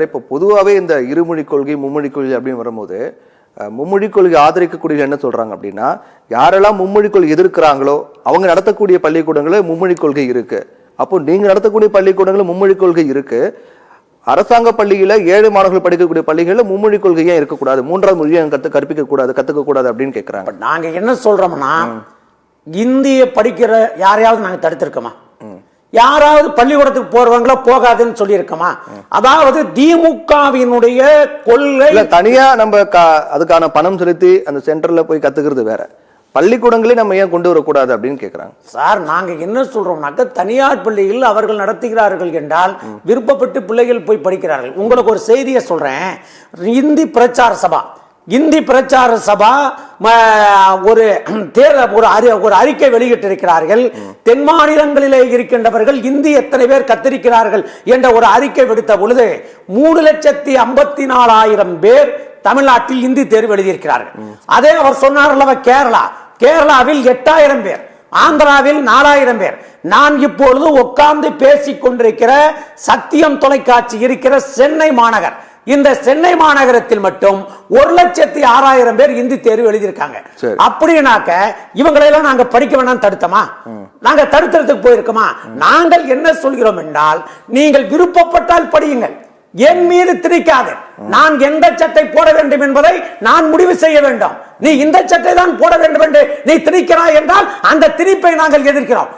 இப்போ பொதுவாகவே இந்த இருமொழி கொள்கை மும்மொழி கொள்கை அப்படின்னு வரும்போது மும்மொழி கொள்கை ஆதரிக்கக்கூடிய என்ன சொல்றாங்க அப்படின்னா, யாரெல்லாம் மும்மொழி கொள்கை எதிர்க்கிறாங்களோ அவங்க நடத்தக்கூடிய பள்ளிக்கூடங்களில் மும்மொழி கொள்கை இருக்கு. அப்போ நீங்க நடத்தக்கூடிய பள்ளிக்கூடங்களில் மும்மொழி கொள்கை இருக்கு. அரசாங்க பள்ளியில ஏழை மாணவர்கள் படிக்கக்கூடிய பள்ளிகளில் மும்மொழி கொள்கை ஏன் இருக்கக்கூடாது, மூன்றாவது மொழியை கற்பிக்க கூடாது, கத்துக்க கூடாது அப்படின்னு கேட்கிறாங்க. நாங்க என்ன சொல்றோம்னா, இந்திய படிக்கிற யாரையாவது நாங்க தடுத்திருக்கோமா? யாராவது பள்ளிக்கூடத்துக்கு போறவங்கள போகாதுன்னு சொல்லி இருக்கோமா? அதாவது திமுகவினுடைய கொள்கை தனியா நம்ம அதுக்கான பணம் செலுத்தி அந்த சென்டர்ல போய் கத்துக்கிறது வேற, பள்ளிக்கூடங்களே நம்ம ஏன் கொண்டு வரக்கூடாது அப்படின்னு கேட்கிறாங்க. சார், நாங்க என்ன சொல்றோம்னாக்க, தனியார் பள்ளியில் அவர்கள் நடத்துகிறார்கள் என்றால் விருப்பப்பட்டு பிள்ளைகள் போய் படிக்கிறார்கள். உங்களுக்கு ஒரு செய்தியை சொல்றேன். இந்தி பிரச்சார சபா ஒரு அறிக்கை வெளியிட்டிருக்கிறார்கள். தென் மாநிலங்களிலே இருக்கின்றவர்கள் இந்தி எத்தனை பேர் கத்திருக்கிறார்கள் என்ற ஒரு அறிக்கை விடுத்த பொழுது 3,54,000 பேர் தமிழ்நாட்டில் இந்தி தேர்வு எழுதியிருக்கிறார்கள். அதே அவர் சொன்னார், கேரளாவில் 8,000 பேர், ஆந்திராவில் 4,000 பேர். நான் இப்பொழுது உட்கார்ந்து பேசிக் கொண்டிருக்கிற சத்தியம் தொலைக்காட்சி இருக்கிற சென்னை மாநகர், இந்த சென்னை மாநகரத்தில் மட்டும் 1,06,000 பேர் இந்தி தேர்வு எழுதியிருக்காங்க. அப்படின்னாக்க இவங்களெல்லாம் நாங்க படிக்க வேணாம் தடுத்தமா? நாங்க தடுக்கிறதுக்கு போயிருக்கோமா? நாங்கள் என்ன சொல்கிறோம் என்றால், நீங்கள் விருப்பப்பட்டால் படியுங்கள், என் மீது திணிக்காது. நான் எந்த சட்டை போட வேண்டும் என்பதை நான் முடிவு செய்ய வேண்டும். நீ இந்த சட்டை தான் போட வேண்டும் என்று நீ திணிக்கிறாய் என்றால் அந்த திணிப்பை நாங்கள் எதிர்க்கிறோம்.